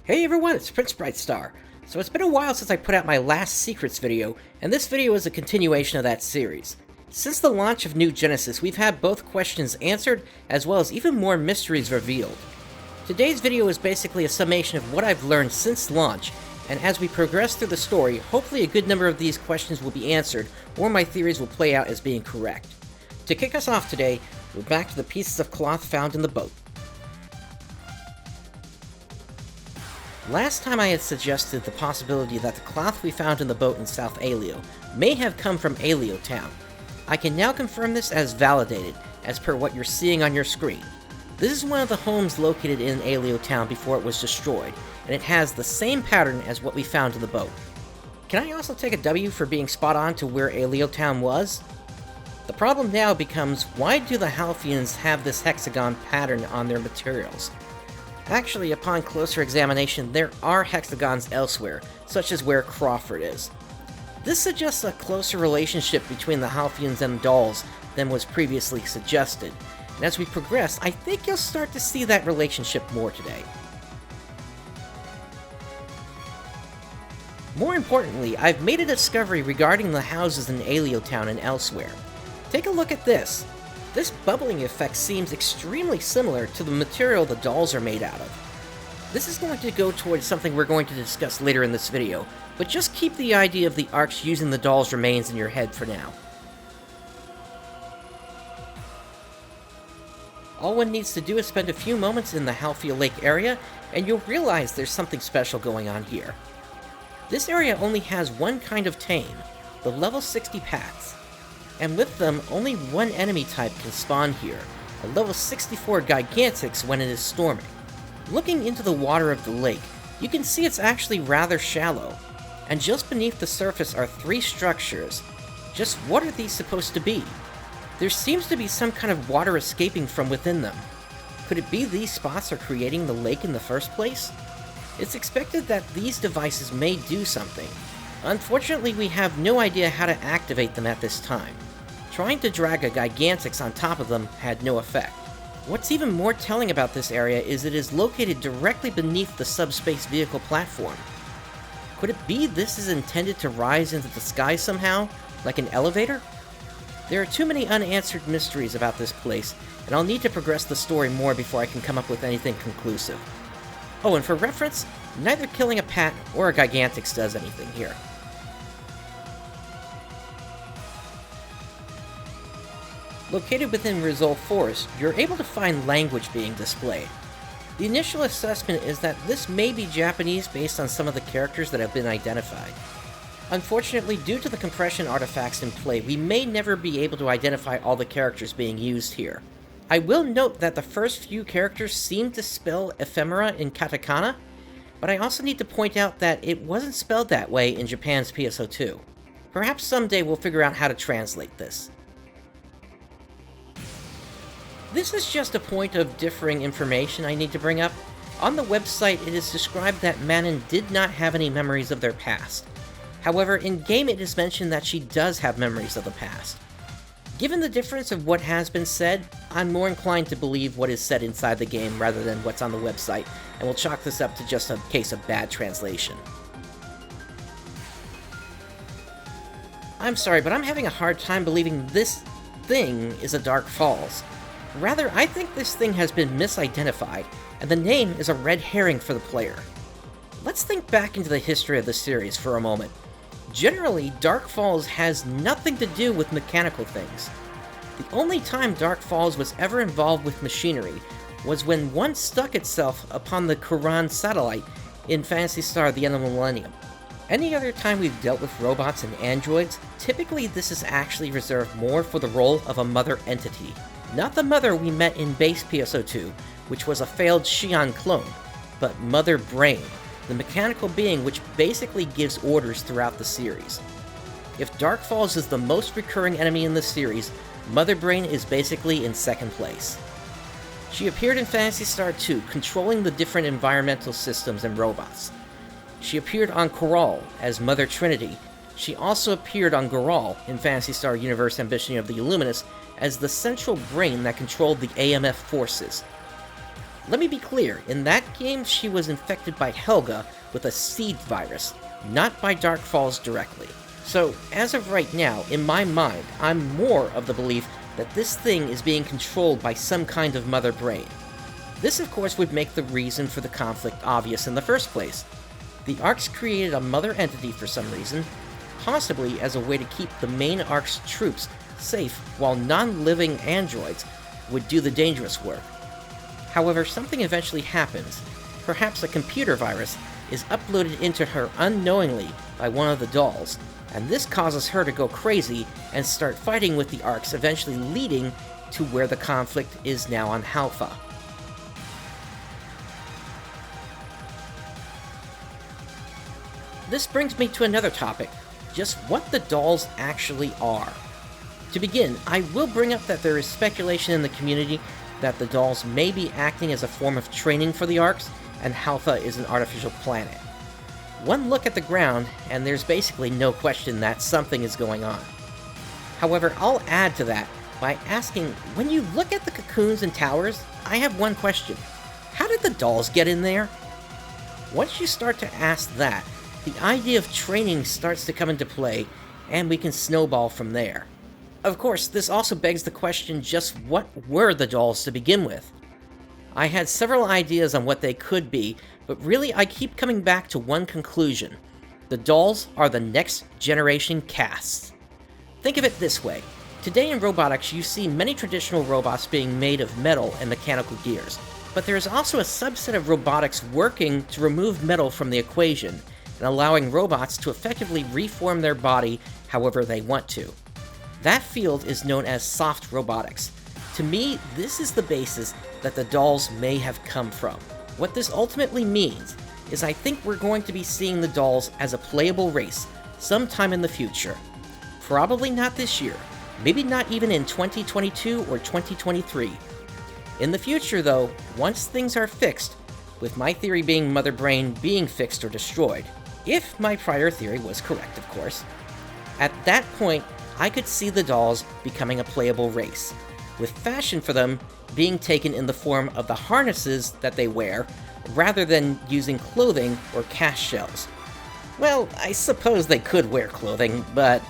Hey everyone, it's PrinceBrightstar. So it's been a while since I put out my last Secrets video, and this video is a continuation of that series. Since the launch of New Genesis, we've had both questions answered, as well as even more mysteries revealed. Today's video is basically a summation of what I've learned since launch, and as we progress through the story, hopefully a good number of these questions will be answered, or my theories will play out as being correct. To kick us off today, we're back to the pieces of cloth found in the boat. Last time I had suggested the possibility that the cloth we found in the boat in South Aleo may have come from Aleo Town. I can now confirm this as validated, as per what you're seeing on your screen. This is one of the homes located in Aleo Town before it was destroyed, and it has the same pattern as what we found in the boat. Can I also take a W for being spot on to where Aleo Town was? The problem now becomes, why do the Halphians have this hexagon pattern on their materials? Actually, upon closer examination, there are hexagons elsewhere, such as where Crawford is. This suggests a closer relationship between the Halphians and DOLLS than was previously suggested, and as we progress, I think you'll start to see that relationship more today. More importantly, I've made a discovery regarding the houses in Aleo Town and elsewhere. Take a look at this. This bubbling effect seems extremely similar to the material the dolls are made out of. This is going to go towards something we're going to discuss later in this video, but just keep the idea of the arcs using the dolls' remains in your head for now. All one needs to do is spend a few moments in the Halphia Lake area, and you'll realize there's something special going on here. This area only has one kind of tame, the level 60 Pats. And with them, only one enemy type can spawn here, a level 64 Gigantix when it is storming. Looking into the water of the lake, you can see it's actually rather shallow, and just beneath the surface are three structures. Just what are these supposed to be? There seems to be some kind of water escaping from within them. Could it be these spots are creating the lake in the first place? It's expected that these devices may do something. Unfortunately, we have no idea how to activate them at this time. Trying to drag a Gigantix on top of them had no effect. What's even more telling about this area is it is located directly beneath the subspace vehicle platform. Could it be this is intended to rise into the sky somehow, like an elevator? There are too many unanswered mysteries about this place, and I'll need to progress the story more before I can come up with anything conclusive. Oh, and for reference, neither killing a Pat or a Gigantix does anything here. Located within Resol Forest, you're able to find language being displayed. The initial assessment is that this may be Japanese based on some of the characters that have been identified. Unfortunately, due to the compression artifacts in play, we may never be able to identify all the characters being used here. I will note that the first few characters seem to spell ephemera in katakana, but I also need to point out that it wasn't spelled that way in Japan's PSO2. Perhaps someday we'll figure out how to translate this. This is just a point of differing information I need to bring up. On the website, it is described that Manon did not have any memories of their past. However, in-game it is mentioned that she does have memories of the past. Given the difference of what has been said, I'm more inclined to believe what is said inside the game rather than what's on the website, and we'll chalk this up to just a case of bad translation. I'm sorry, but I'm having a hard time believing this thing is a Dark Falz. Rather, I think this thing has been misidentified, and the name is a red herring for the player. Let's think back into the history of the series for a moment. Generally, Dark Falz has nothing to do with mechanical things. The only time Dark Falz was ever involved with machinery was when one stuck itself upon the Quran satellite in Phantasy Star: The End of the Millennium. Any other time we've dealt with robots and androids, typically this is actually reserved more for the role of a mother entity. Not the mother we met in base PSO2, which was a failed Xi'an clone, but Mother Brain, the mechanical being which basically gives orders throughout the series. If Dark Falz is the most recurring enemy in the series, Mother Brain is basically in second place. She appeared in Phantasy Star 2, controlling the different environmental systems and robots. She appeared on Coral as Mother Trinity. She also appeared on Goral in Phantasy Star Universe Ambition of the Illuminus as the central brain that controlled the AMF forces. Let me be clear, in that game she was infected by Helga with a seed virus, not by Dark Falz directly. So, as of right now, in my mind, I'm more of the belief that this thing is being controlled by some kind of mother brain. This, of course, would make the reason for the conflict obvious in the first place. The Arks created a mother entity for some reason, possibly as a way to keep the main Ark's troops safe while non-living androids would do the dangerous work. However, something eventually happens. Perhaps a computer virus is uploaded into her unknowingly by one of the dolls, and this causes her to go crazy and start fighting with the Arks, eventually leading to where the conflict is now on Halphia. This brings me to another topic, just what the dolls actually are. To begin, I will bring up that there is speculation in the community that the dolls may be acting as a form of training for the Arks, and Halphia is an artificial planet. One look at the ground, and there's basically no question that something is going on. However, I'll add to that by asking, when you look at the cocoons and towers, I have one question. How did the dolls get in there? Once you start to ask that, the idea of training starts to come into play, and we can snowball from there. Of course, this also begs the question, just what were the dolls to begin with? I had several ideas on what they could be, but really I keep coming back to one conclusion. The dolls are the next generation casts. Think of it this way. Today in robotics, you see many traditional robots being made of metal and mechanical gears, but there is also a subset of robotics working to remove metal from the equation, and allowing robots to effectively reform their body however they want to. That field is known as soft robotics. To me, this is the basis that the dolls may have come from. What this ultimately means is I think we're going to be seeing the dolls as a playable race sometime in the future. Probably not this year, maybe not even in 2022 or 2023. In the future though, once things are fixed, with my theory being Mother Brain being fixed or destroyed, if my prior theory was correct of course, at that point I could see the dolls becoming a playable race, with fashion for them being taken in the form of the harnesses that they wear, rather than using clothing or cash shells. Well, I suppose they could wear clothing, but...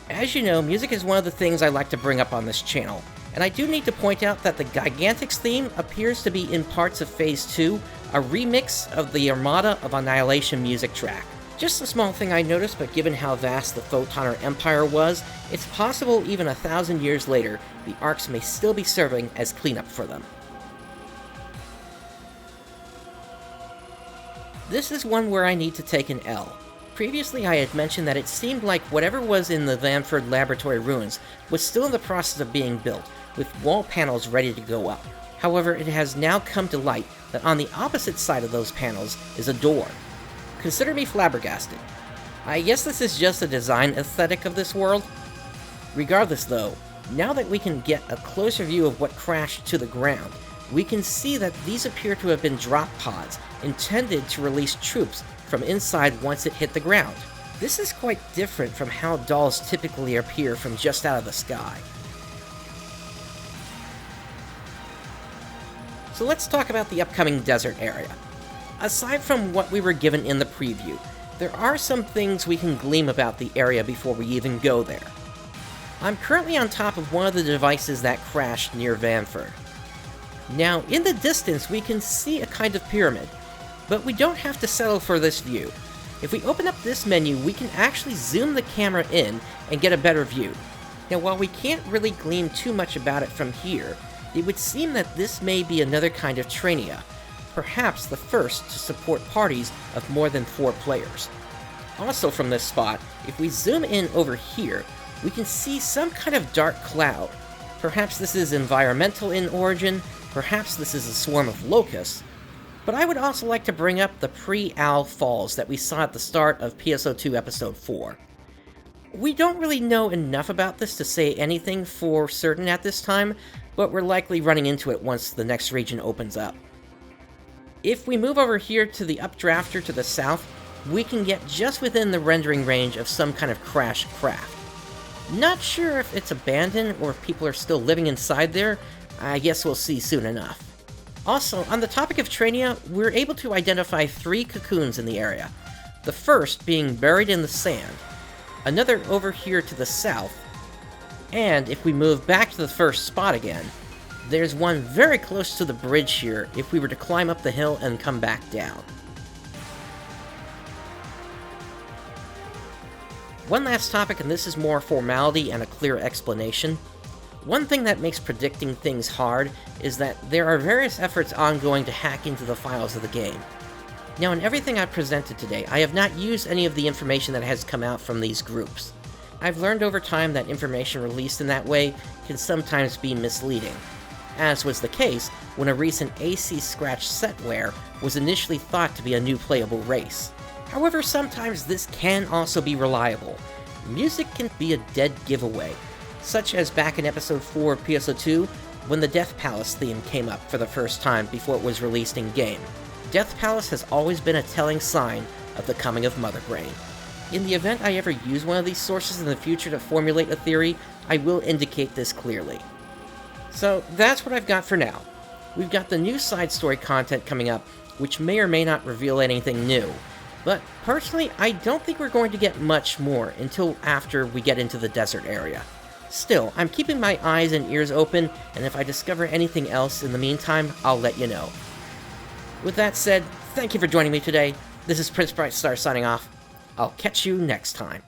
As you know, music is one of the things I like to bring up on this channel, and I do need to point out that the Gigantics theme appears to be in parts of Phase 2, a remix of the Armada of Annihilation music track. Just a small thing I noticed, but given how vast the Photoner Empire was, it's possible even 1,000 years later, the Arks may still be serving as cleanup for them. This is one where I need to take an L. Previously I had mentioned that it seemed like whatever was in the Vanford laboratory ruins was still in the process of being built, with wall panels ready to go up. However, it has now come to light that on the opposite side of those panels is a door. Consider me flabbergasted. I guess this is just a design aesthetic of this world. Regardless though, now that we can get a closer view of what crashed to the ground, we can see that these appear to have been drop pods intended to release troops from inside once it hit the ground. This is quite different from how dolls typically appear from just out of the sky. So let's talk about the upcoming desert area. Aside from what we were given in the preview, there are some things we can glean about the area before we even go there. I'm currently on top of one of the devices that crashed near Vanford. Now, in the distance we can see a kind of pyramid, but we don't have to settle for this view. If we open up this menu, we can actually zoom the camera in and get a better view. Now, while we can't really glean too much about it from here, it would seem that this may be another kind of Trainia, perhaps the first to support parties of more than 4 players. Also from this spot, if we zoom in over here, we can see some kind of dark cloud. Perhaps this is environmental in origin, perhaps this is a swarm of locusts, but I would also like to bring up the pre-Owl Falls that we saw at the start of PSO2 Episode 4. We don't really know enough about this to say anything for certain at this time, but we're likely running into it once the next region opens up. If we move over here to the updrafter to the south, we can get just within the rendering range of some kind of crashed craft. Not sure if it's abandoned or if people are still living inside there. I guess we'll see soon enough. Also, on the topic of Trania, we're able to identify 3 cocoons in the area. The first being buried in the sand, another over here to the south, and if we move back to the first spot again, there's one very close to the bridge here if we were to climb up the hill and come back down. One last topic, and this is more formality and a clear explanation. One thing that makes predicting things hard is that there are various efforts ongoing to hack into the files of the game. Now, in everything I've presented today, I have not used any of the information that has come out from these groups. I've learned over time that information released in that way can sometimes be misleading, as was the case when a recent AC Scratch setware was initially thought to be a new playable race. However, sometimes this can also be reliable. Music can be a dead giveaway, such as back in episode 4 of PSO2, when the Death Palace theme came up for the first time before it was released in-game. Death Palace has always been a telling sign of the coming of Mother Brain. In the event I ever use one of these sources in the future to formulate a theory, I will indicate this clearly. So that's what I've got for now. We've got the new side story content coming up, which may or may not reveal anything new, but personally, I don't think we're going to get much more until after we get into the desert area. Still, I'm keeping my eyes and ears open, and if I discover anything else in the meantime, I'll let you know. With that said, thank you for joining me today. This is PrinceBrightstar signing off. I'll catch you next time.